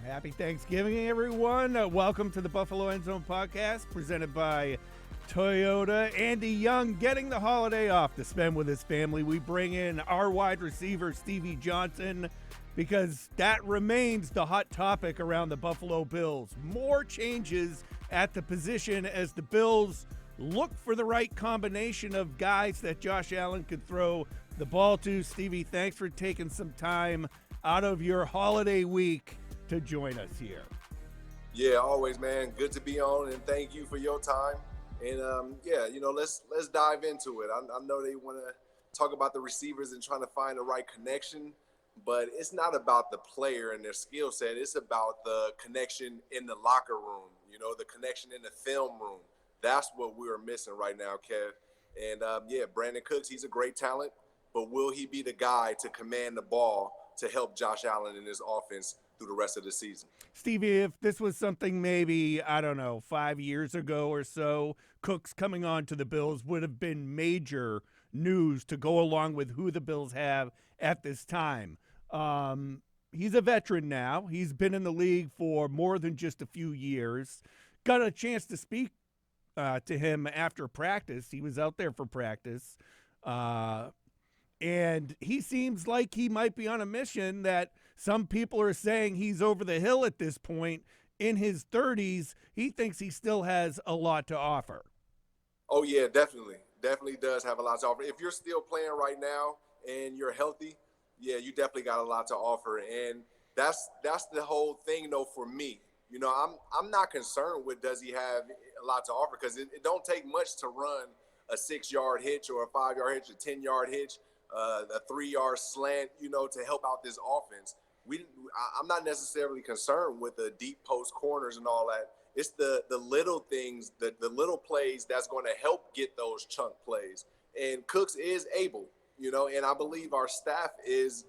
Happy Thanksgiving, everyone. Welcome to the Buffalo End Zone Podcast, presented by Toyota. Andy Young getting the holiday off to spend with his family. We bring in our wide receiver, Stevie Johnson, because that remains the hot topic around the Buffalo Bills. More changes at the position as the Bills look for the right combination of guys that Josh Allen could throw the ball to. Stevie, thanks for taking some time out of your holiday week to join us here. Yeah, always, man. Good to be on, and thank you for your time. And let's dive into it. I know they want to talk about the receivers and trying to find the right connection, but it's not about the player and their skill set. It's about the connection in the locker room. The connection in the film room. That's what we're missing right now, Kev. And Brandin Cooks, he's a great talent, but will he be the guy to command the ball to help Josh Allen in his offense through the rest of the season? Stevie, if this was something maybe, 5 years ago or so, Cooks coming on to the Bills would have been major news to go along with who the Bills have at this time. He's a veteran now. He's been in the league for more than just a few years. Got a chance to speak to him after practice. He was out there for practice. And he seems like he might be on a mission that some people are saying he's over the hill at this point. In his 30s, he thinks he still has a lot to offer. Oh, yeah, definitely. Definitely does have a lot to offer. If you're still playing right now and you're healthy, yeah, you definitely got a lot to offer. And that's the whole thing, though, for me. I'm not concerned with does he have a lot to offer, because it don't take much to run a 6-yard hitch or a 5-yard hitch, a 10-yard hitch, a 3-yard slant, to help out this offense. I'm not necessarily concerned with the deep post corners and all that. It's the little things, the little plays that's going to help get those chunk plays. And Cooks is able, and I believe our staff is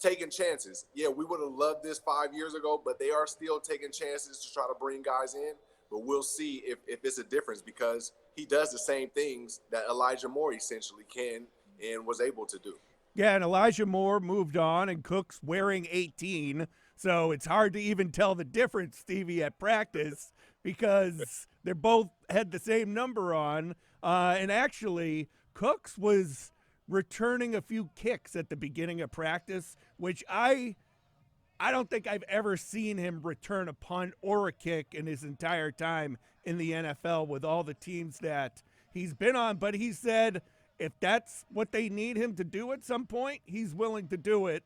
taking chances. Yeah, we would have loved this 5 years ago, but they are still taking chances to try to bring guys in. But we'll see if it's a difference, because he does the same things that Elijah Moore essentially can and was able to do. Yeah, and Elijah Moore moved on, and Cook's wearing 18, so it's hard to even tell the difference, Stevie, at practice, because they both had the same number on. And actually, Cooks was returning a few kicks at the beginning of practice, which I don't think I've ever seen him return a punt or a kick in his entire time in the NFL with all the teams that he's been on. But he said if that's what they need him to do at some point, he's willing to do it.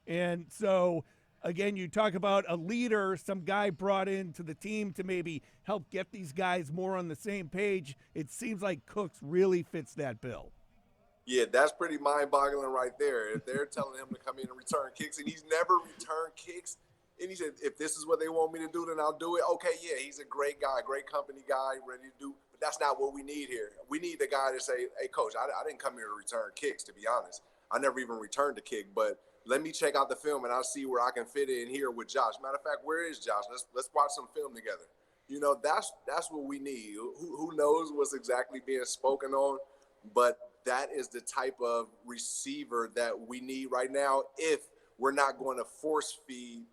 And so, again, you talk about a leader, some guy brought into the team to maybe help get these guys more on the same page. It seems like Cooks really fits that bill. Yeah, that's pretty mind-boggling right there. If they're telling him to come in and return kicks, and he's never returned kicks, and he said, if this is what they want me to do, then I'll do it. Okay, yeah, he's a great guy, great company guy, ready to do. But that's not what we need here. We need the guy to say, hey, Coach, I didn't come here to return kicks, to be honest. I never even returned a kick, but let me check out the film, and I'll see where I can fit in here with Josh. Matter of fact, where is Josh? Let's watch some film together. That's what we need. Who knows what's exactly being spoken on, but that is the type of receiver that we need right now if we're not going to force feed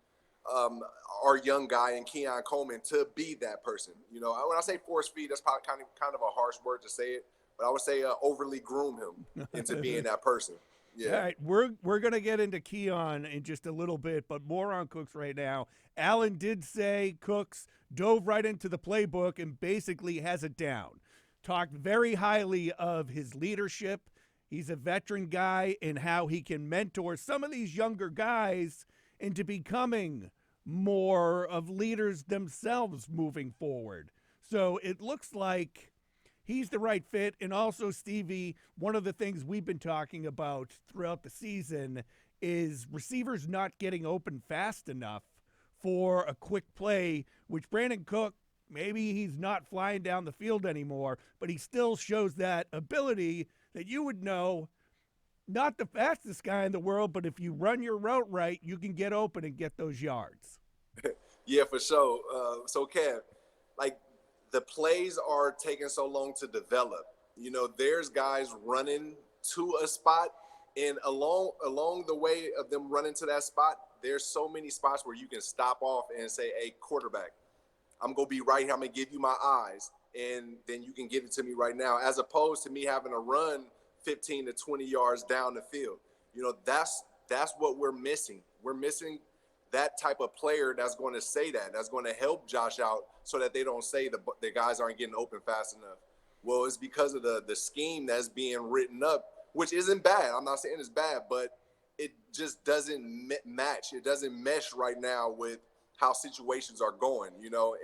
our young guy and Keon Colman to be that person. When I say force feed, that's probably kind of a harsh word to say it, but I would say overly groom him into being that person. Yeah. All right, we're going to get into Keon in just a little bit, but more on Cooks right now. Allen did say Cooks dove right into the playbook and basically has it down. Talked very highly of his leadership. He's a veteran guy and how he can mentor some of these younger guys into becoming more of leaders themselves moving forward. So it looks like he's the right fit. And also, Stevie, one of the things we've been talking about throughout the season is receivers not getting open fast enough for a quick play, which Brandin Cooks, maybe he's not flying down the field anymore, but he still shows that ability that you would know, not the fastest guy in the world, but if you run your route right, you can get open and get those yards. Yeah, for sure. So, Kev, like the plays are taking so long to develop. There's guys running to a spot, and along the way of them running to that spot, there's so many spots where you can stop off and say, hey, quarterback, I'm going to be right here. I'm going to give you my eyes, and then you can give it to me right now, as opposed to me having to run 15 to 20 yards down the field. That's what we're missing. We're missing that type of player that's going to say that, that's going to help Josh out so that they don't say the guys aren't getting open fast enough. Well, it's because of the scheme that's being written up, which isn't bad. I'm not saying it's bad, but it just doesn't match. It doesn't mesh right now with how situations are going,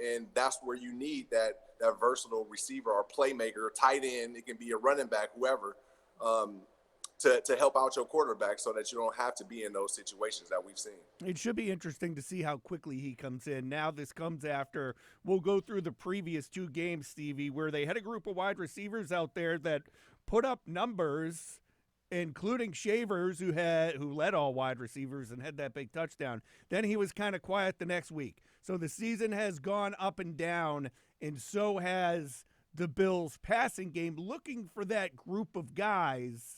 and that's where you need that versatile receiver or playmaker, tight end. It can be a running back, whoever, to help out your quarterback so that you don't have to be in those situations that we've seen. It should be interesting to see how quickly he comes in. Now this comes after, we'll go through the previous 2 games, Stevie, where they had a group of wide receivers out there that put up numbers, including Shavers, who led all wide receivers and had that big touchdown. Then he was kind of quiet the next week. So the season has gone up and down, and so has the Bills' passing game, looking for that group of guys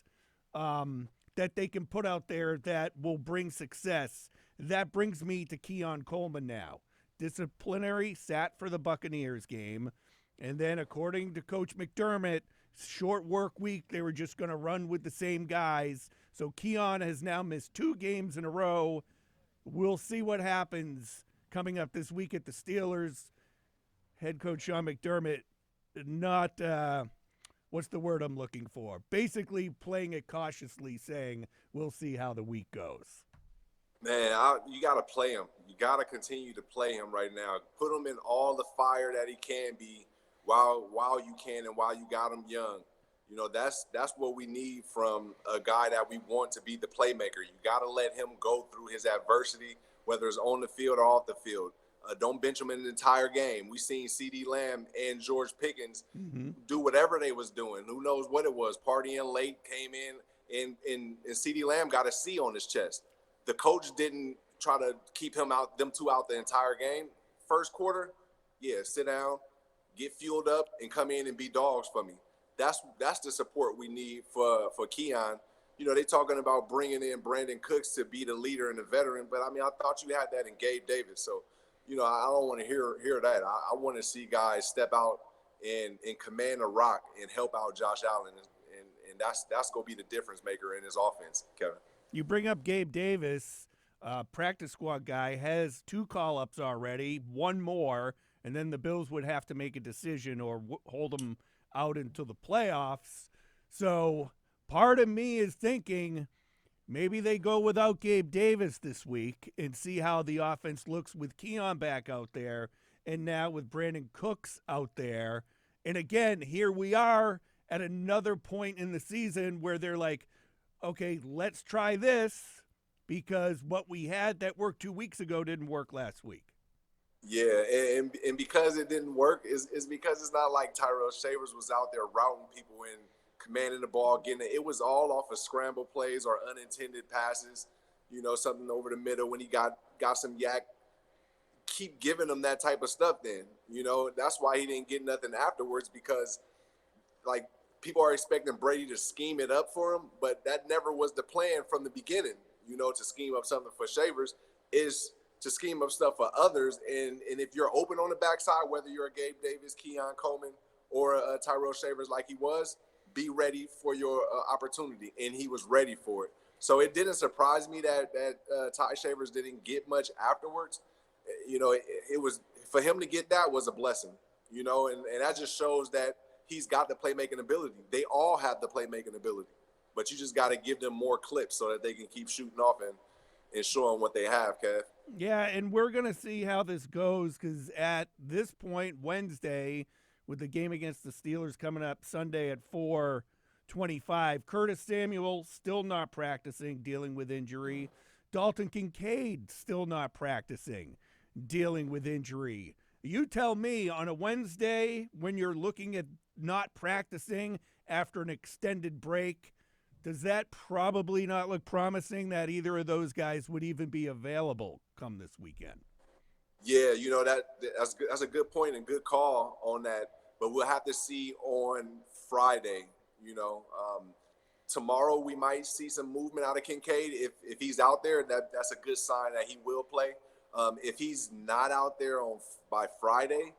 that they can put out there that will bring success. That brings me to Keon Colman now. Disciplinary sat for the Buccaneers game, and then according to Coach McDermott, short work week, they were just going to run with the same guys. So Keon has now missed 2 games in a row. We'll see what happens coming up this week at the Steelers. Head coach Sean McDermott, not what's the word I'm looking for? Basically playing it cautiously, saying we'll see how the week goes. Man, you got to play him. You got to continue to play him right now. Put him in all the fire that he can be while you can and while you got him young. That's what we need from a guy that we want to be the playmaker. You got to let him go through his adversity, whether it's on the field or off the field. Don't bench him in an entire game. We seen CeeDee Lamb and George Pickens do whatever they was doing. Who knows what it was? Partying late, came in, and CeeDee Lamb got a C on his chest. The coach didn't try to keep them two out the entire game. First quarter, sit down, get fueled up, and come in and be dogs for me. That's the support we need for Keon. They talking about bringing in Brandin Cooks to be the leader and the veteran, but I thought you had that in Gabe Davis. So, I don't want to hear that. I want to see guys step out and command a rock and help out Josh Allen, and that's going to be the difference maker in his offense, Kevin. You bring up Gabe Davis, practice squad guy, has 2 call-ups already, 1 more, and then the Bills would have to make a decision or hold him out until the playoffs. So part of me is thinking maybe they go without Gabe Davis this week and see how the offense looks with Keon back out there and now with Brandin Cooks out there. And again, here we are at another point in the season where they're like, okay, let's try this because what we had that worked 2 weeks ago didn't work last week. Yeah, and because it didn't work is because it's not like Tyrell Shavers was out there routing people in, commanding the ball, getting it. It was all off of scramble plays or unintended passes, something over the middle when he got some yak. Keep giving him that type of stuff then. That's why he didn't get nothing afterwards, because like people are expecting Brady to scheme it up for him, but that never was the plan from the beginning. To scheme up something for Shavers is to scheme up stuff for others. And if you're open on the backside, whether you're a Gabe Davis, Keon Colman, or a Tyrell Shavers like he was, be ready for your opportunity. And he was ready for it. So it didn't surprise me that Ty Shavers didn't get much afterwards. It was, for him to get that was a blessing, and that just shows that he's got the playmaking ability. They all have the playmaking ability, but you just got to give them more clips so that they can keep shooting off and showing what they have, Kev. Yeah, and we're going to see how this goes because at this point, Wednesday, with the game against the Steelers coming up Sunday at 4:25, Curtis Samuel still not practicing, dealing with injury. Dalton Kincaid still not practicing, dealing with injury. You tell me on a Wednesday when you're looking at not practicing after an extended break, does that probably not look promising that either of those guys would even be available come this weekend? Yeah, that's a good point and good call on that. But we'll have to see on Friday, tomorrow we might see some movement out of Kincaid. If he's out there, that's a good sign that he will play. If he's not out there by Friday,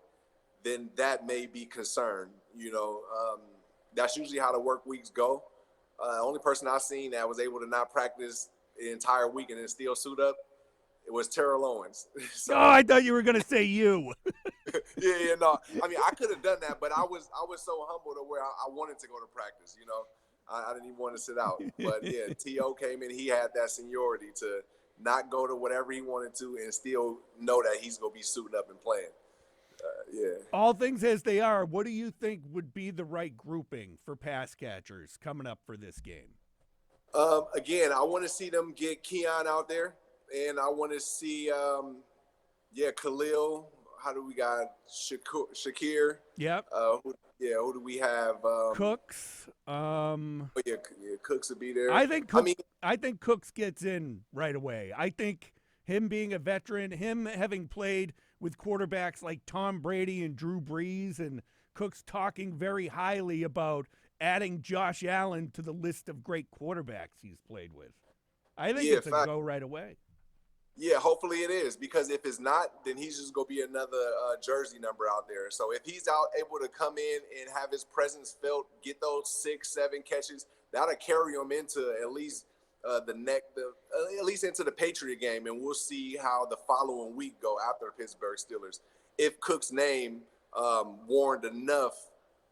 then that may be concerned. That's usually how the work weeks go. Only person I've seen that was able to not practice the entire week and then still suit up, it was Terrell Owens. So, I thought you were going to say you. no. I mean, I could have done that, but I was so humble to where I wanted to go to practice. I didn't even want to sit out. But yeah, T.O. came in. He had that seniority to not go to whatever he wanted to and still know that he's going to be suiting up and playing. All things as they are, what do you think would be the right grouping for pass catchers coming up for this game? Again, I want to see them get Keon out there, and I want to see, Khalil. How do we got Shakir? Yep. Who do we have? Cooks. Cooks will be there. I think Cooks gets in right away. I think him being a veteran, him having played with quarterbacks like Tom Brady and Drew Brees, and Cooks talking very highly about adding Josh Allen to the list of great quarterbacks he's played with. I think it's a go right away. Yeah, hopefully it is, because if it's not, then he's just going to be another jersey number out there. So if he's able to come in and have his presence felt, get those 6-7 catches, that'll carry him into at least at least into the Patriot game, and we'll see how the following week go after the Pittsburgh Steelers. If Cook's name warranted enough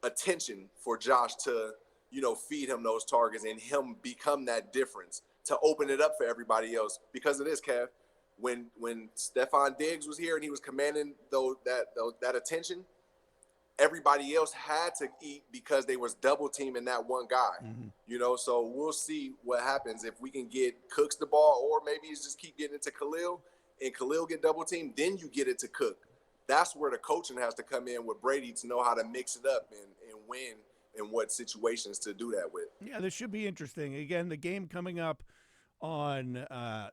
attention for Josh to, feed him those targets and him become that difference to open it up for everybody else. Because of this, Kev, when Stephon Diggs was here and he was commanding that attention, everybody else had to eat because they was double teaming that one guy. Mm-hmm. So we'll see what happens if we can get Cooks the ball, or maybe it's just keep getting it to Khalil and Khalil get double teamed, then you get it to Cook. That's where the coaching has to come in with Brady to know how to mix it up and win and what situations to do that with. Yeah, this should be interesting. Again, the game coming up on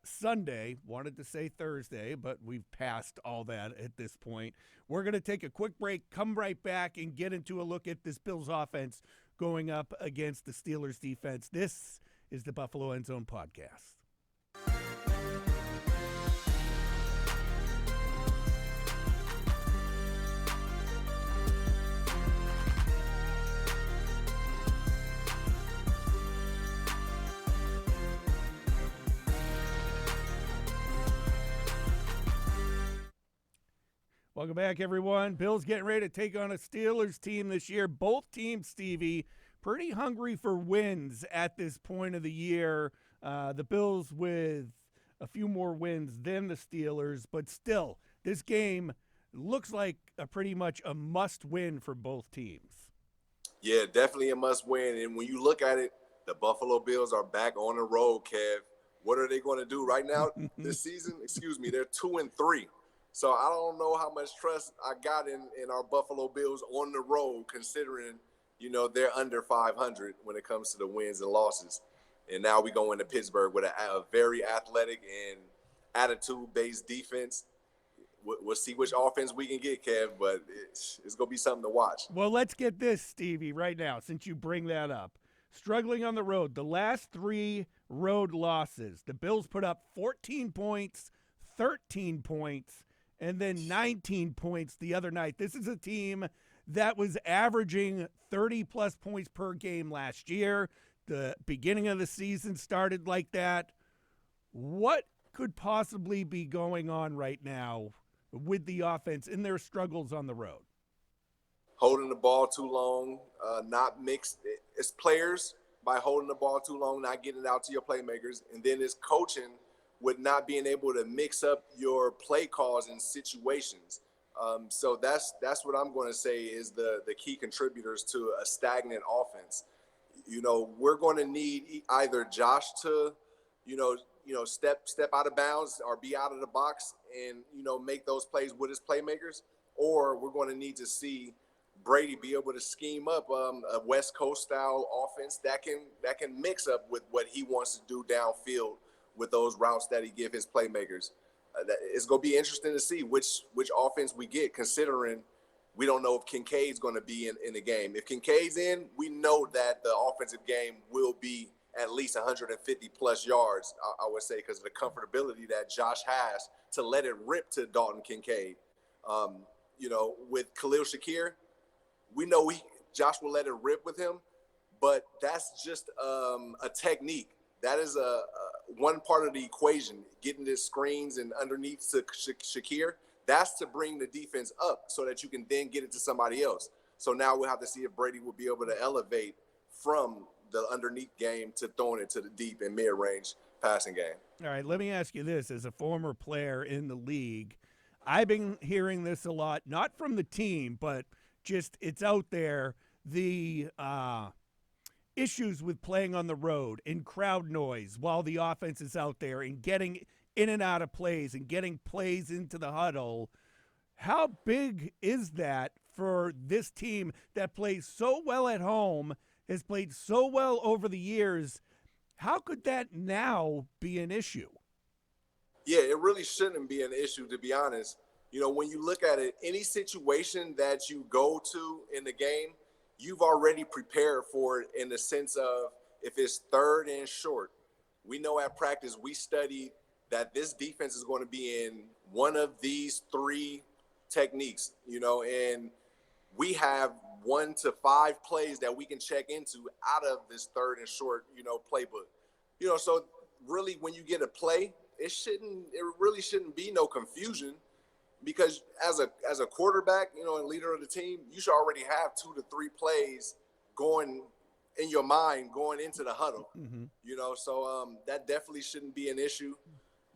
Sunday. Wanted to say Thursday, but we've passed all that at this point. We're going to take a quick break, come right back, and get into a look at this Bills offense going up against the Steelers defense. This is the Buffalo End Zone Podcast. Welcome back, everyone. Bills getting ready to take on a Steelers team this year. Both teams, Stevie, pretty hungry for wins at this point of the year. The Bills with a few more wins than the Steelers, but still, this game looks like pretty much a must-win for both teams. Yeah, definitely a must-win. And when you look at it, the Buffalo Bills are back on the road, Kev. What are they going to do right now this season? They're 2-3. So I don't know how much trust I got in our Buffalo Bills on the road, considering, they're under 500 when it comes to the wins and losses. And now we go into Pittsburgh with a very athletic and attitude-based defense. We'll see which offense we can get, Kev, but it's going to be something to watch. Well, let's get this, Stevie, right now, since you bring that up. Struggling on the road. The last 3 road losses, the Bills put up 14 points, 13 points, and then 19 points the other night. This is a team that was averaging 30-plus points per game last year. The beginning of the season started like that. What could possibly be going on right now with the offense in their struggles on the road? Holding the ball too long, not mixed. It's players by holding the ball too long, not getting it out to your playmakers, and then it's coaching with not being able to mix up your play calls and situations. So that's what I'm going to say is the key contributors to a stagnant offense. We're going to need either Josh to, step out of bounds or be out of the box and, make those plays with his playmakers, or we're going to need to see Brady be able to scheme up a West Coast style offense that can mix up with what he wants to do downfield with those routes that he give his playmakers. It's going to be interesting to see which offense we get, considering we don't know if Kincaid's going to be in the game. If Kincaid's in, we know that the offensive game will be at least 150 plus yards, I would say, because of the comfortability that Josh has to let it rip to Dalton Kincaid. With Khalil Shakir, we know Josh will let it rip with him, but that's just a technique. That is one part of the equation, getting the screens and underneath to Shakir. That's to bring the defense up so that you can then get it to somebody else. So now we'll have to see if Brady will be able to elevate from the underneath game to throwing it to the deep and mid-range passing game. All right, let me ask you this. As a former player in the league, I've been hearing this a lot, not from the team, but just it's out there, the issues with playing on the road and crowd noise while the offense is out there and getting in and out of plays and getting plays into the huddle. How big is that for this team that plays so well at home, has played so well over the years? How could that now be an issue? Yeah, it really shouldn't be an issue, to be honest. When you look at it, any situation that you go to in the game, you've already prepared for it in the sense of if it's third and short. We know at practice we studied that this defense is going to be in one of these three techniques, and we have 1 to 5 plays that we can check into out of this third and short, playbook. So really when you get a play, it really shouldn't be no confusion, because as a quarterback, and leader of the team, you should already have 2 to 3 plays going in your mind going into the huddle. Mm-hmm. So that definitely shouldn't be an issue.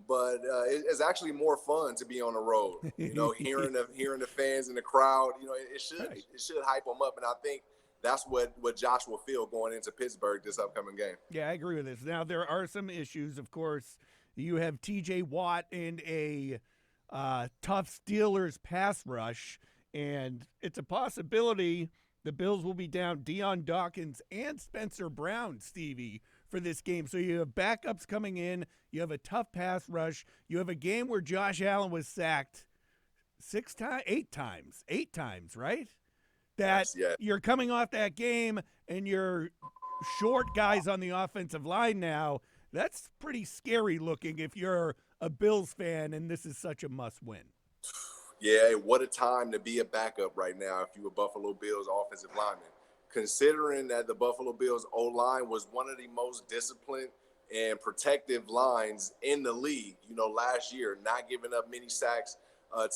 But it's actually more fun to be on the road, hearing the fans in the crowd. It should hype them up, and I think that's what Josh will feel going into Pittsburgh this upcoming game. Yeah, I agree with this. Now, there are some issues, of course. You have T.J. Watt and a tough Steelers pass rush, and it's a possibility the Bills will be down Deion Dawkins and Spencer Brown, Stevie, for this game. So you have backups coming in. You have a tough pass rush. You have a game where Josh Allen was sacked 8 times, right? That yes. You're coming off that game and you're short guys on the offensive line now. That's pretty scary looking if you're a Bills fan and this is such a must win. Yeah, what a time to be a backup right now if you're a Buffalo Bills offensive lineman. Considering that the Buffalo Bills O-line was one of the most disciplined and protective lines in the league, last year, not giving up many sacks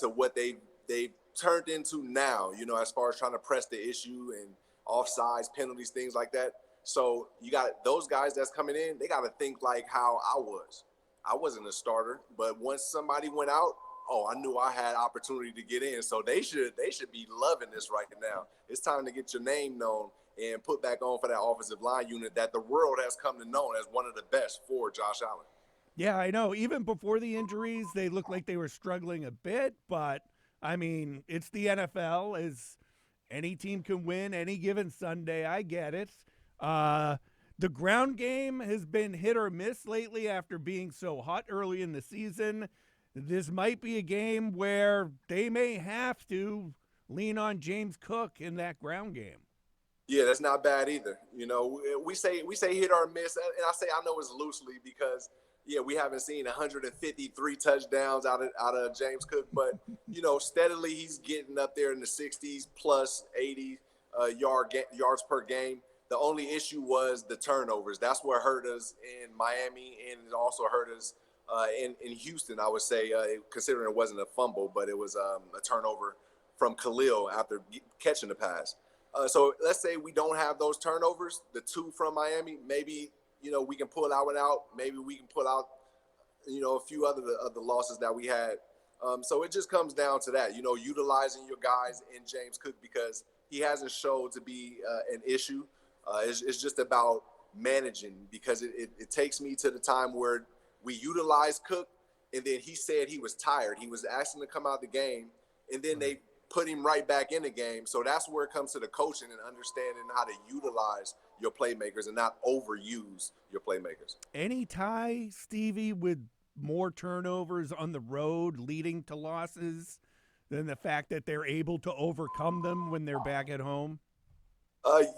to what they've turned into now, as far as trying to press the issue and offsides, penalties, things like that. So you got those guys that's coming in, they got to think like how I was. I wasn't a starter, but once somebody went out, I knew I had opportunity to get in. So they should be loving this right now. It's time to get your name known and put back on for that offensive line unit that the world has come to know as one of the best for Josh Allen. Yeah, I know. Even before the injuries, they looked like they were struggling a bit. But, I mean, it's the NFL. As any team can win any given Sunday. I get it. The ground game has been hit or miss lately after being so hot early in the season. This might be a game where they may have to lean on James Cook in that ground game. Yeah, that's not bad either. We say hit or miss, and I know it's loosely because we haven't seen 153 touchdowns out of James Cook, but steadily he's getting up there in the 60s plus 80 yards per game. The only issue was the turnovers. That's what hurt us in Miami, and it also hurt us in Houston, I would say, considering it wasn't a fumble, but it was a turnover from Khalil after catching the pass. So let's say we don't have those turnovers, the 2 from Miami, maybe, we can pull that one out. Maybe we can pull out, a few other of the losses that we had. So it just comes down to that, utilizing your guys in James Cook because he hasn't showed to be an issue. It's just about managing because it takes me to the time where we utilized Cook, and then he said he was tired. He was asking to come out of the game, and then they put him right back in the game. So that's where it comes to the coaching and understanding how to utilize your playmakers and not overuse your playmakers. Any tie, Stevie, with more turnovers on the road leading to losses than the fact that they're able to overcome them when they're back at home?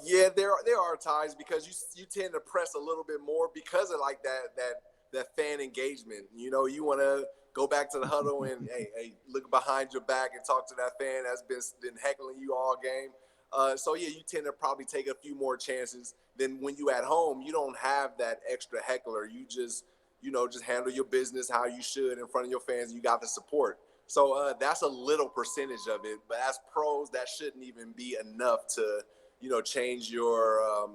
Yeah, there are times because you tend to press a little bit more because of like that fan engagement. You know, you want to go back to the huddle and hey, look behind your back and talk to that fan that's been heckling you all game. So yeah, you tend to probably take a few more chances than when you at home. You don't have that extra heckler. You just just handle your business how you should in front of your fans. You got the support. So that's a little percentage of it. But as pros, that shouldn't even be enough to change your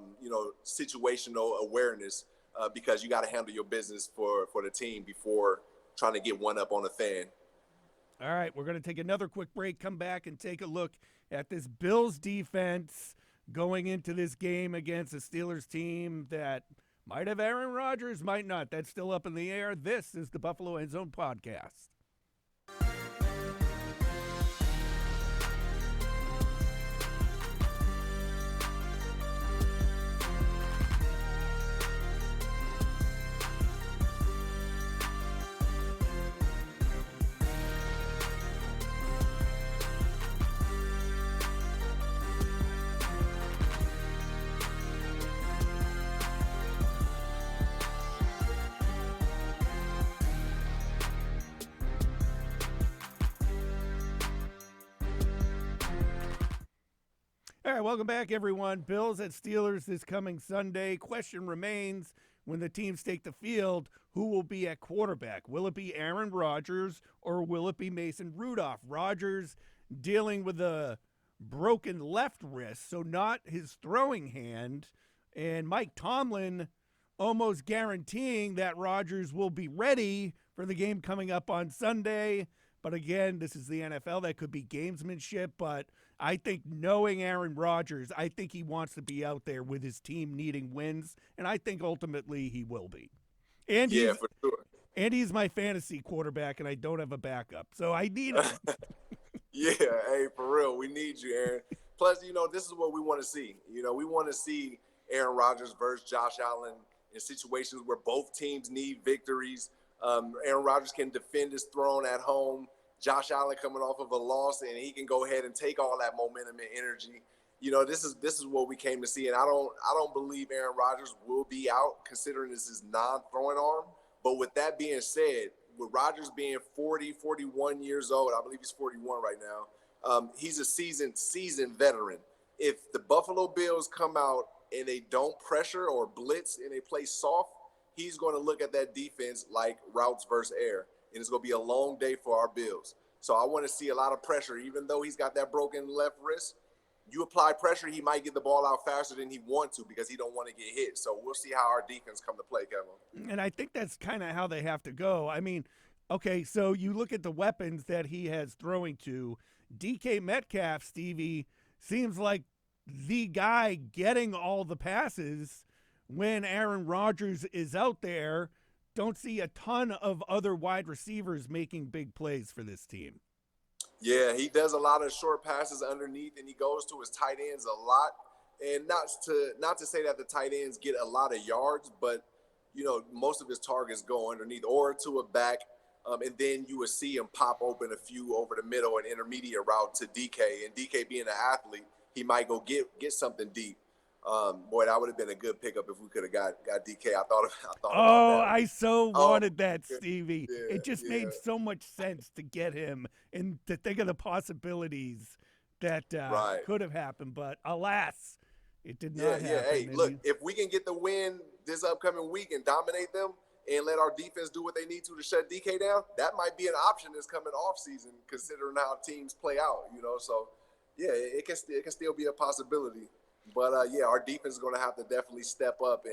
situational awareness because you got to handle your business for the team before trying to get one up on a fan. All right, we're going to take another quick break, come back and take a look at this Bills defense going into this game against a Steelers team that might have Aaron Rodgers, might not. That's still up in the air. This is the Buffalo End Zone Podcast. All right, welcome back, everyone. Bills at Steelers this coming Sunday. Question remains, when the teams take the field, who will be at quarterback? Will it be Aaron Rodgers or will it be Mason Rudolph? Rodgers dealing with a broken left wrist, so not his throwing hand. And Mike Tomlin almost guaranteeing that Rodgers will be ready for the game coming up on Sunday. But again, this is the NFL. That could be gamesmanship, but I think knowing Aaron Rodgers, I think he wants to be out there with his team needing wins, and I think ultimately he will be. And Yeah, for sure. And he's my fantasy quarterback, and I don't have a backup, so I need him. Yeah, hey, for real, we need you, Aaron. Plus, this is what we want to see. We want to see Aaron Rodgers versus Josh Allen in situations where both teams need victories. Aaron Rodgers can defend his throne at home. Josh Allen coming off of a loss, and he can go ahead and take all that momentum and energy. This is what we came to see, and I don't believe Aaron Rodgers will be out, considering this is non-throwing arm. But with that being said, with Rodgers being 40, 41 years old, I believe he's 41 right now. He's a seasoned veteran. If the Buffalo Bills come out and they don't pressure or blitz and they play soft, he's going to look at that defense like routes versus air. And it's going to be a long day for our Bills. So I want to see a lot of pressure. Even though he's got that broken left wrist, you apply pressure, he might get the ball out faster than he wants to because he don't want to get hit. So we'll see how our defense come to play, Kevin. And I think that's kind of how they have to go. I mean, okay, so you look at the weapons that he has throwing to. DK Metcalf, Stevie, seems like the guy getting all the passes when Aaron Rodgers is out there. Don't see a ton of other wide receivers making big plays for this team. Yeah, he does a lot of short passes underneath, and he goes to his tight ends a lot. And not to say that the tight ends get a lot of yards, but most of his targets go underneath or to a back, and then you would see him pop open a few over the middle and intermediate route to DK. And DK being an athlete, he might go get something deep. Boy, that would have been a good pickup if we could have got DK. I thought about that. I so wanted that, Stevie. Yeah, it just made so much sense to get him and to think of the possibilities that could have happened. But alas, it did not happen. Hey, look, if we can get the win this upcoming week and dominate them and let our defense do what they need to shut DK down, that might be an option this coming off season, considering how teams play out. So yeah, it can still be a possibility. But, our defense is going to have to definitely step up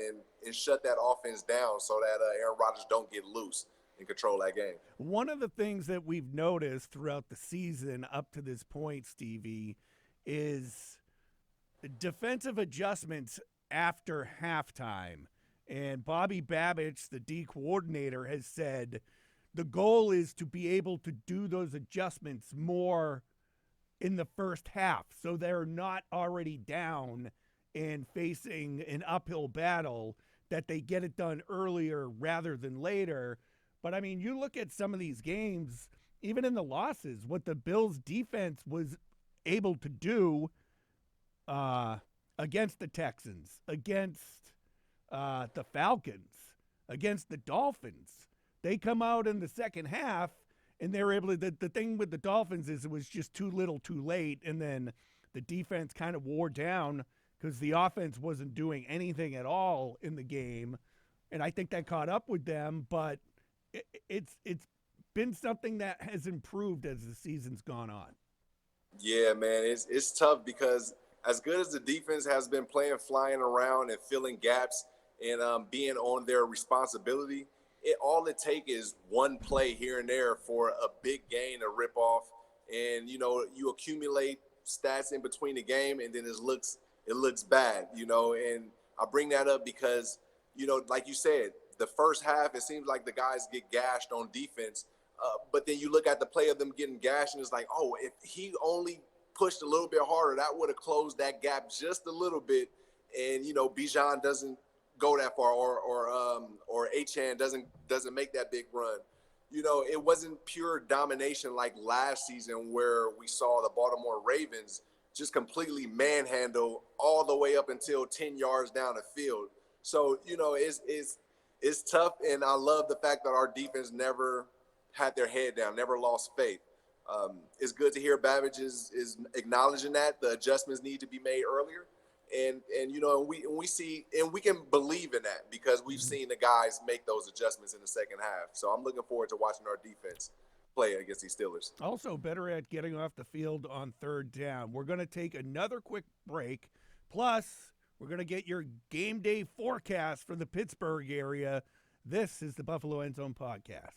and shut that offense down so that Aaron Rodgers don't get loose and control that game. One of the things that we've noticed throughout the season up to this point, Stevie, is defensive adjustments after halftime. And Bobby Babich, the D coordinator, has said the goal is to be able to do those adjustments more in the first half, so they're not already down and facing an uphill battle, that they get it done earlier rather than later. But, I mean, you look at some of these games, even in the losses, what the Bills' defense was able to do against the Texans, against the Falcons, against the Dolphins. They come out in the second half, and they were able to. The thing with the Dolphins is it was just too little, too late, and then the defense kind of wore down because the offense wasn't doing anything at all in the game, and I think that caught up with them. But it's been something that has improved as the season's gone on. Yeah, man, it's tough because as good as the defense has been playing, flying around and filling gaps and being on their responsibility, all it takes is one play here and there for a big gain to rip off, and you accumulate stats in between the game, and then it looks bad, And I bring that up because like you said, the first half it seems like the guys get gashed on defense. But then you look at the play of them getting gashed, and it's like, oh, if he only pushed a little bit harder, that would have closed that gap just a little bit. And Bijan doesn't go that far, or Achane doesn't make that big run. It wasn't pure domination like last season where we saw the Baltimore Ravens just completely manhandle all the way up until 10 yards down the field. So it's tough, and I love the fact that our defense never had their head down, never lost faith. It's good to hear Babbage is acknowledging that the adjustments need to be made earlier, and we see, and we can believe in that because we've seen the guys make those adjustments in the second half. So I'm looking forward to watching our defense play against these Steelers. Also better at getting off the field on third down. We're going to take another quick break. Plus, we're going to get your game day forecast for the Pittsburgh area. This is the Buffalo End Zone Podcast.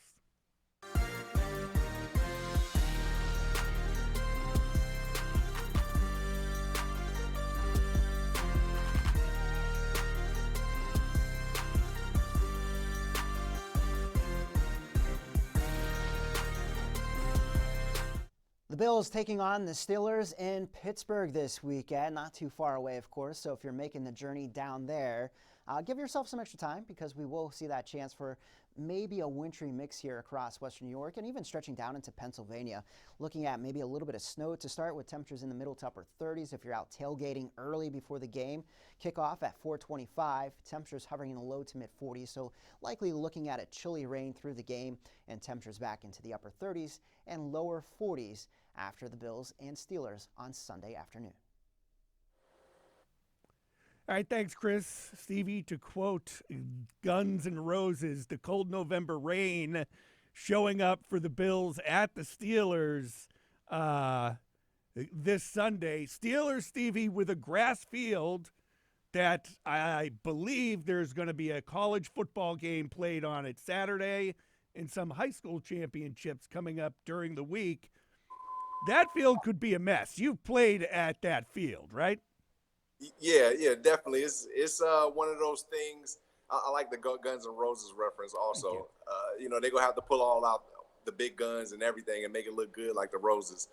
The Bills taking on the Steelers in Pittsburgh this weekend, not too far away, of course. So if you're making the journey down there, give yourself some extra time because we will see that chance for maybe a wintry mix here across Western New York and even stretching down into Pennsylvania. Looking at maybe a little bit of snow to start with temperatures in the middle to upper 30s if you're out tailgating early before the game. Kickoff at 4:25, temperatures hovering in the low to mid 40s, so likely looking at a chilly rain through the game and temperatures back into the upper 30s and lower 40s after the Bills and Steelers on Sunday afternoon. All right, thanks, Chris. Stevie, to quote Guns N' Roses, the cold November rain showing up for the Bills at the Steelers this Sunday. Steelers, Stevie, with a grass field that I believe there's going to be a college football game played on it Saturday and some high school championships coming up during the week. That field could be a mess. You've played at that field, right? Yeah, definitely. It's one of those things. I like the Guns N' Roses reference also. They're going to have to pull all out the big guns and everything and make it look good like the Roses,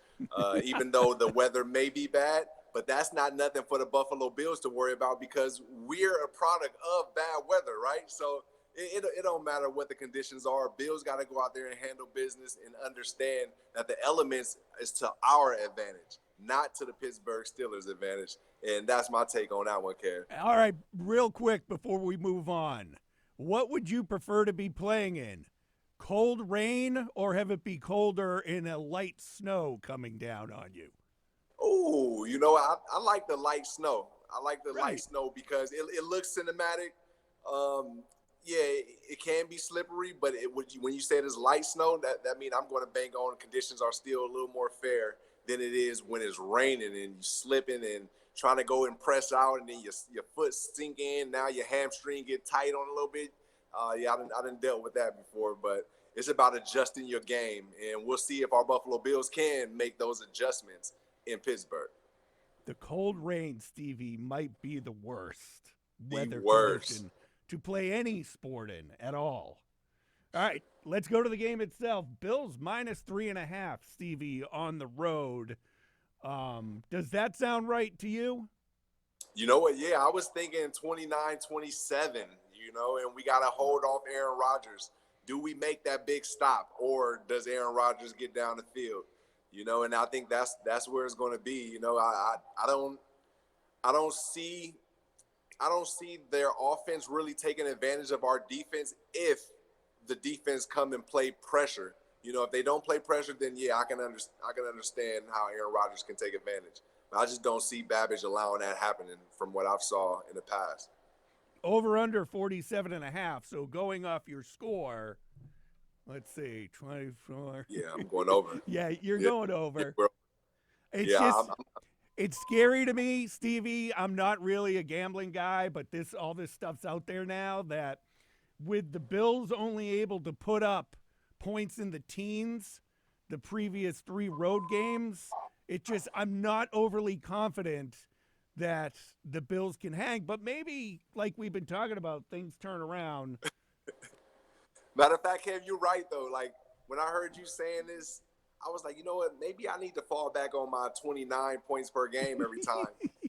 even though the weather may be bad. But that's not nothing for the Buffalo Bills to worry about because we're a product of bad weather, right? So it don't matter what the conditions are. Bills got to go out there and handle business and understand that the elements is to our advantage, not to the Pittsburgh Steelers' advantage. And that's my take on that one, Kev. All right, real quick before we move on. What would you prefer to be playing in? Cold rain or have it be colder in a light snow coming down on you? Oh, I like the light snow. I like the light snow because it looks cinematic. It can be slippery, but when you say there's light snow, that means I'm going to bank on conditions are still a little more fair than it is when it's raining and you slipping and trying to go and press out and then your foot sink in. Now your hamstring get tight on a little bit. I done dealt with that before, but it's about adjusting your game, and we'll see if our Buffalo Bills can make those adjustments in Pittsburgh. The cold rain, Stevie, might be the worst weather condition to play any sport in at all. All right, let's go to the game itself. Bills minus 3.5, Stevie, on the road. Does that sound right to you? You know what? Yeah, I was thinking 29-27, and we got to hold off Aaron Rodgers. Do we make that big stop, or does Aaron Rodgers get down the field? And I think that's where it's going to be. I I don't see their offense really taking advantage of our defense if the defense come and play pressure. You know, if they don't play pressure, then yeah, I can understand how Aaron Rodgers can take advantage. But I just don't see Babbage allowing that happening from what I've saw in the past. Over under 47.5. So going off your score, let's see, 24. Yeah, I'm going over. Yeah, you're Yeah. going over. Yeah, It's yeah, just it's scary to me, Stevie. I'm not really a gambling guy, but all this stuff's out there now that with the Bills only able to put up points in the teens the previous 3 road games, I'm not overly confident that the Bills can hang, but maybe like we've been talking about, things turn around. Matter of fact, Kev, you're right though. Like when I heard you saying this, I was like, you know what? Maybe I need to fall back on my 29 points per game every time.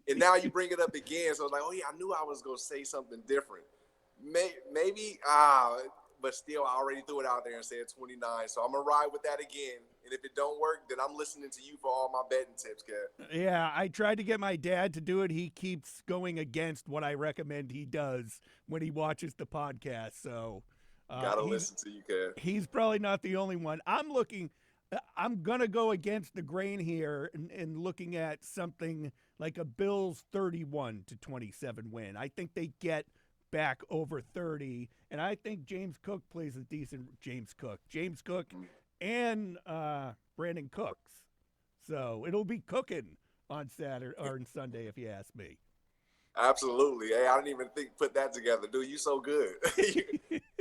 And now you bring it up again, so I was like, oh yeah, I knew I was gonna say something different. Maybe, but still, I already threw it out there and said 29. So I'm gonna ride with that again. And if it don't work, then I'm listening to you for all my betting tips, Kev. Yeah, I tried to get my dad to do it. He keeps going against what I recommend he does when he watches the podcast. So Gotta listen to you, Kev. He's probably not the only one. I'm gonna go against the grain here and looking at something like a Bills 31-27 win. I think they get back over 30, and I think James Cook plays a decent James Cook and Brandin Cooks. So it'll be cooking on Saturday or on Sunday, if you ask me. Absolutely. Hey, I didn't even put that together, dude. You so good.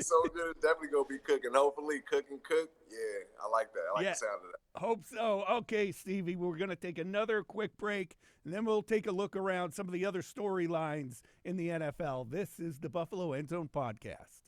So good. Definitely gonna be cooking. Hopefully, cook. Yeah, I like that. I like the sound of that. Hope so. Okay, Stevie, we're gonna take another quick break, and then we'll take a look around some of the other storylines in the NFL. This is the Buffalo End Zone Podcast.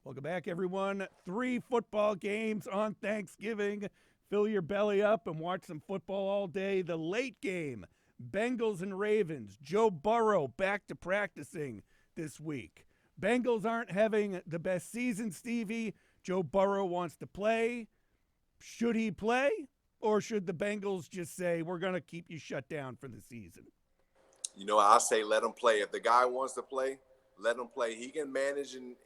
Welcome back, everyone. 3 football games on Thanksgiving. Fill your belly up and watch some football all day. The late game, Bengals and Ravens. Joe Burrow back to practicing this week. Bengals aren't having the best season, Stevie. Joe Burrow wants to play. Should he play? Or should the Bengals just say, we're going to keep you shut down for the season? You know, I say let him play. If the guy wants to play, let him play. He can manage and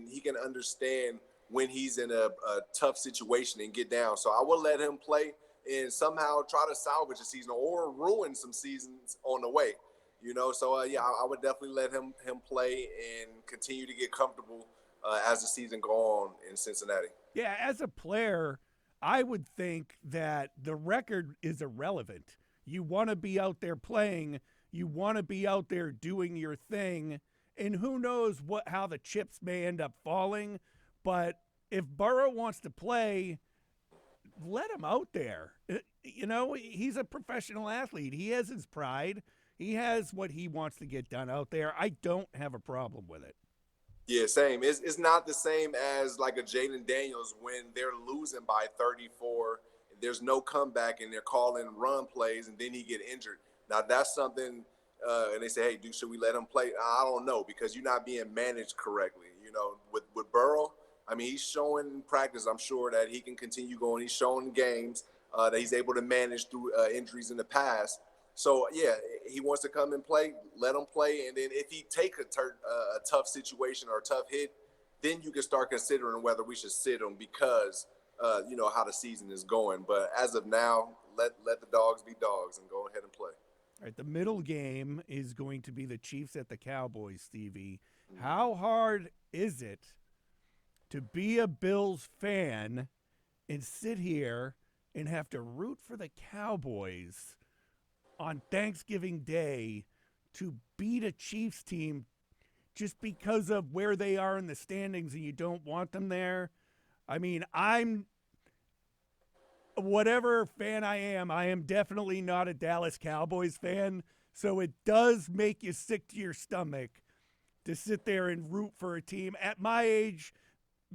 he can understand when he's in a tough situation and get down. So I will let him play and somehow try to salvage a season or ruin some seasons on the way. You know, so yeah, I would definitely let him play and continue to get comfortable as the season go on in Cincinnati. Yeah, as a player, I would think that the record is irrelevant. You want to be out there playing. You want to be out there doing your thing. And who knows how the chips may end up falling. But if Burrow wants to play, let him out there. You know, he's a professional athlete. He has his pride. He has what he wants to get done out there. I don't have a problem with it. Yeah, same. It's not the same as like a Jaden Daniels when they're losing by 34. There's no comeback and they're calling run plays and then he get injured. Now that's something and they say, hey, dude, should we let him play? I don't know, because you're not being managed correctly. You know, with Burrow, I mean, he's showing in practice, I'm sure, that he can continue going. He's showing games that he's able to manage through injuries in the past. So, yeah, he wants to come and play, let him play. And then if he take a tough situation or a tough hit, then you can start considering whether we should sit him because, you know, how the season is going. But as of now, let the dogs be dogs and go ahead and play. All right, the middle game is going to be the Chiefs at the Cowboys, Stevie. How hard is it to be a Bills fan and sit here and have to root for the Cowboys on Thanksgiving Day to beat a Chiefs team just because of where they are in the standings and you don't want them there? I mean, whatever fan I am definitely not a Dallas Cowboys fan. So it does make you sick to your stomach to sit there and root for a team. At my age,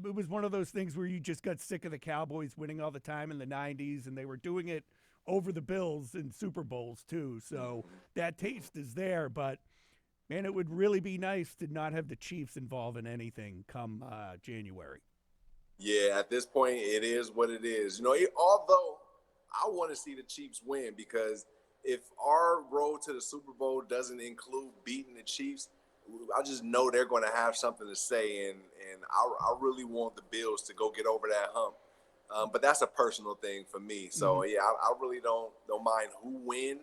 it was one of those things where you just got sick of the Cowboys winning all the time in the 90s, and they were doing it over the Bills in Super Bowls too. So that taste is there, but man, it would really be nice to not have the Chiefs involved in anything come January. Yeah, at this point, it is what it is. Although I want to see the Chiefs win, because if our road to the Super Bowl doesn't include beating the Chiefs, I just know they're going to have something to say, and I really want the Bills to go get over that hump. But that's a personal thing for me. So yeah, I really don't mind who win,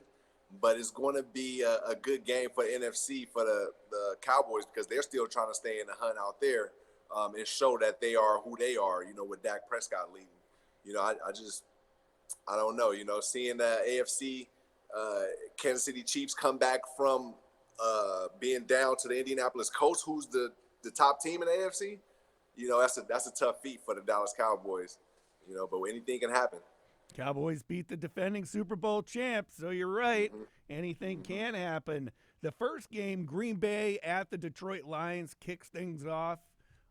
but it's going to be a good game for NFC for the Cowboys, because they're still trying to stay in the hunt out there, and show that they are who they are. With Dak Prescott leading. I don't know. Seeing the AFC Kansas City Chiefs come back from being down to the Indianapolis Colts, who's the top team in the AFC. That's a tough feat for the Dallas Cowboys. But anything can happen. Cowboys beat the defending Super Bowl champs, so you're right. Anything can happen. The first game, Green Bay at the Detroit Lions, kicks things off.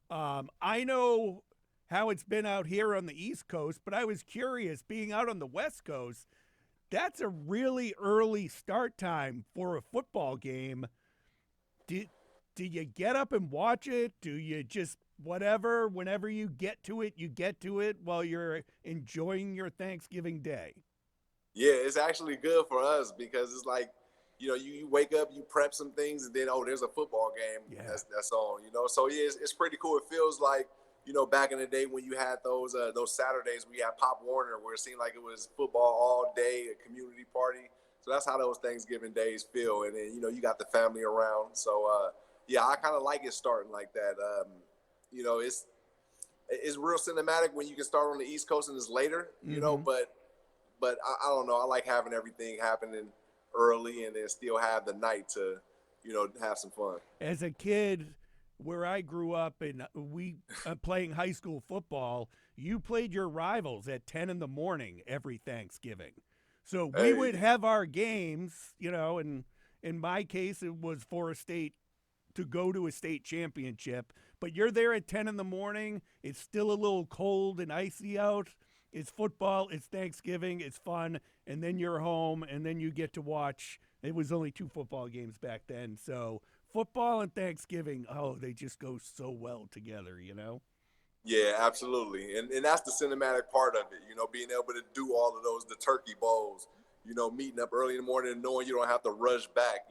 I know how it's been out here on the East Coast, but I was curious, being out on the West Coast, that's a really early start time for a football game. Do you get up and watch it? Do you just whenever you get to it while you're enjoying your Thanksgiving Day? Yeah, it's actually good for us, because it's like, you wake up, you prep some things, and then, there's a football game that's on, So yeah, it's pretty cool. It feels like, back in the day when you had those Saturdays where you had Pop Warner, where it seemed like it was football all day, a community party. So that's how those Thanksgiving days feel. And then, you got the family around. So yeah, I kind of like it starting like that. It's real cinematic when you can start on the East Coast and it's later, but I don't know. I like having everything happening early and then still have the night to, have some fun. As a kid, where I grew up and we playing high school football, you played your rivals at 10 in the morning every Thanksgiving. So we would have our games, and in my case, it was for a state to go to a state championship. But you're there at 10 in the morning. It's still a little cold and icy out. It's football. It's Thanksgiving. It's fun. And then you're home, and then you get to watch. It was only 2 football games back then. So football and Thanksgiving, they just go so well together, Yeah, absolutely. And that's the cinematic part of it, being able to do all of those, the turkey bowls, meeting up early in the morning and knowing you don't have to rush back,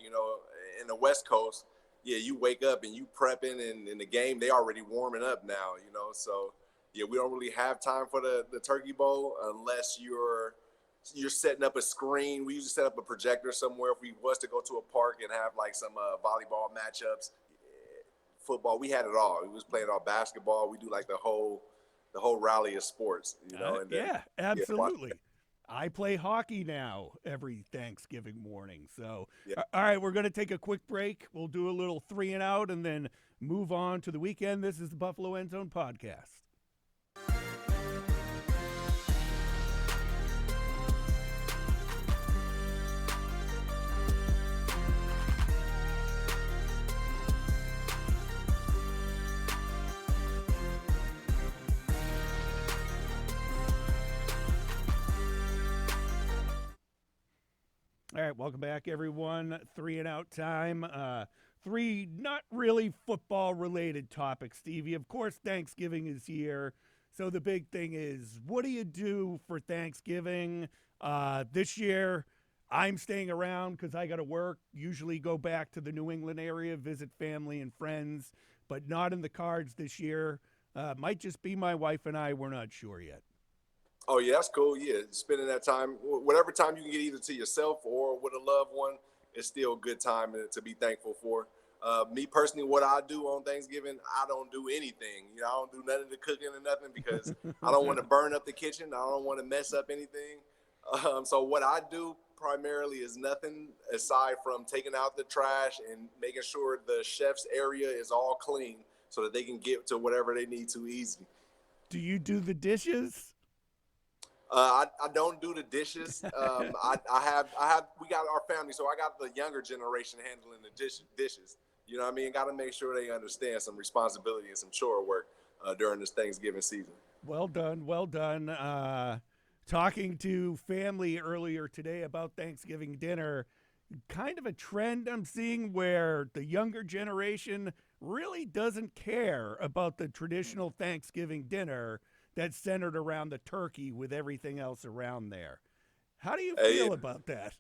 in the West Coast. Yeah, you wake up and you prepping, and in the game, they already warming up now, So, yeah, we don't really have time for the turkey bowl unless you're setting up a screen. We usually set up a projector somewhere if we was to go to a park and have like some volleyball matchups, football. We had it all. We was playing all basketball. We do like the whole rally of sports, And then, yeah, absolutely. I play hockey now every Thanksgiving morning. So, all right, we're going to take a quick break. We'll do a little 3 and out and then move on to the weekend. This is the Buffalo End Zone Podcast. All right, welcome back, everyone. 3 and out time. 3 not really football-related topics, Stevie. Of course, Thanksgiving is here. So the big thing is, what do you do for Thanksgiving? This year, I'm staying around because I got to work. Usually go back to the New England area, visit family and friends, but not in the cards this year. Might just be my wife and I. We're not sure yet. Oh, yeah, that's cool. Yeah, spending that time, whatever time you can get either to yourself or with a loved one, it's still a good time to be thankful for. Me personally, what I do on Thanksgiving, I don't do anything. I don't do none of the cooking or nothing because I don't want to burn up the kitchen. I don't want to mess up anything. So what I do primarily is nothing aside from taking out the trash and making sure the chef's area is all clean so that they can get to whatever they need to easy. Do you do the dishes? I don't do the dishes. We got our family, so I got the younger generation handling the dishes. You know what I mean? Got to make sure they understand some responsibility and some chore work. during this Thanksgiving season. Well done, well done. Talking to family earlier today about Thanksgiving dinner, kind of a trend I'm seeing where the younger generation really doesn't care about the traditional Thanksgiving dinner that's centered around the turkey with everything else around there. How do you feel about that?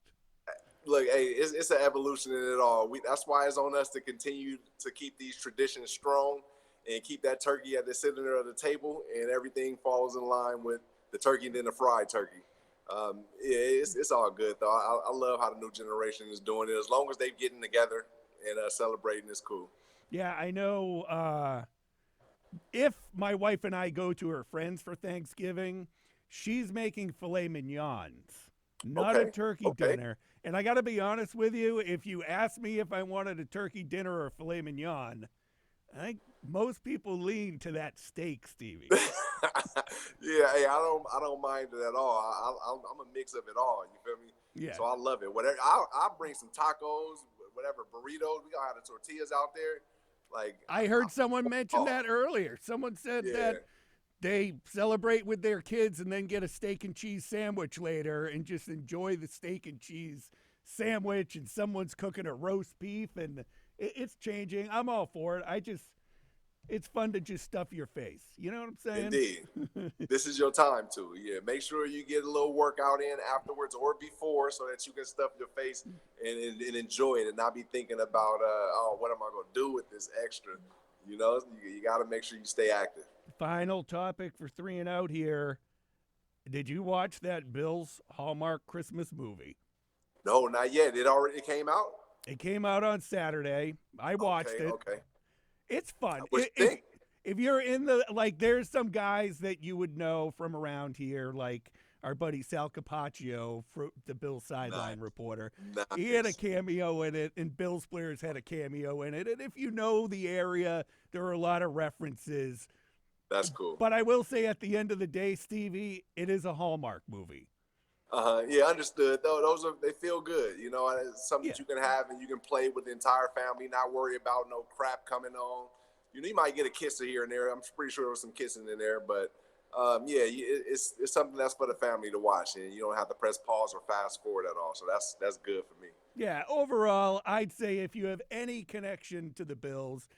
Look, hey, it's an evolution in it all. That's why it's on us to continue to keep these traditions strong and keep that turkey at the center of the table, and everything falls in line with the turkey and then the fried turkey. It's all good, though. I love how the new generation is doing it. As long as they're getting together and celebrating, it's cool. Yeah, I know if my wife and I go to her friends for Thanksgiving, she's making filet mignons, not a turkey dinner. And I got to be honest with you, if you ask me if I wanted a turkey dinner or a filet mignon, I think most people lean to that steak, Stevie. Yeah, hey, I don't mind it at all. I'm a mix of it all. You feel me? Yeah. So I love it. Whatever. I'll bring some tacos, whatever, burritos. We gotta have the tortillas out there. Like I heard someone mention that earlier. Someone said that they celebrate with their kids and then get a steak and cheese sandwich later and just enjoy the steak and cheese sandwich. And someone's cooking a roast beef, and it's changing. I'm all for it. It's fun to just stuff your face. You know what I'm saying? Indeed. This is your time to. Yeah, make sure you get a little workout in afterwards or before so that you can stuff your face and enjoy it and not be thinking about, what am I going to do with this extra? You know, you got to make sure you stay active. Final topic for 3 and Out here. Did you watch that Bills Hallmark Christmas movie? No, not yet. It came out? It came out on Saturday. I watched it. Okay. It's fun. What you think? If you're in there's some guys that you would know from around here, like our buddy Sal Capaccio, the Bills sideline reporter. Nice. He had a cameo in it, and Bills players had a cameo in it. And if you know the area, there are a lot of references. That's cool. But I will say at the end of the day, Stevie, it is a Hallmark movie. Yeah, understood. Those they feel good. You know, it's something that you can have and you can play with the entire family, not worry about no crap coming on. You know, you might get a kiss here and there. I'm pretty sure there was some kissing in there, but it's something that's for the family to watch, and you don't have to press pause or fast forward at all. So that's good for me. Yeah, overall, I'd say if you have any connection to the Bills,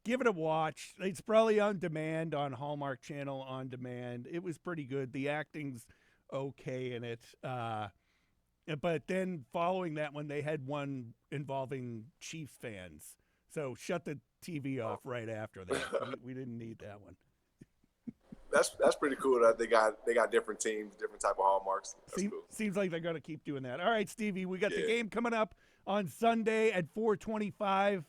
give it a watch. It's probably on demand on Hallmark Channel on demand. It was pretty good. The acting's okay in it. But then following that one, they had one involving Chiefs fans. So shut the TV off right after that. We didn't need that one. That's pretty cool that they got different teams, different type of hallmarks. That's cool. Seems like they're going to keep doing that. All right, Stevie, we got the game coming up on Sunday at 4:25.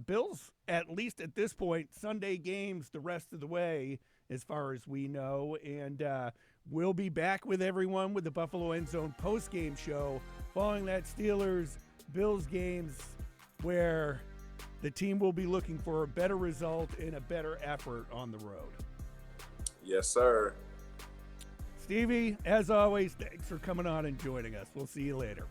Bills, at least at this point, Sunday games the rest of the way, as far as we know. And we'll be back with everyone with the Buffalo End Zone post-game show following that Steelers-Bills games, where the team will be looking for a better result and a better effort on the road. Yes, sir. Stevie, as always, thanks for coming on and joining us. We'll see you later.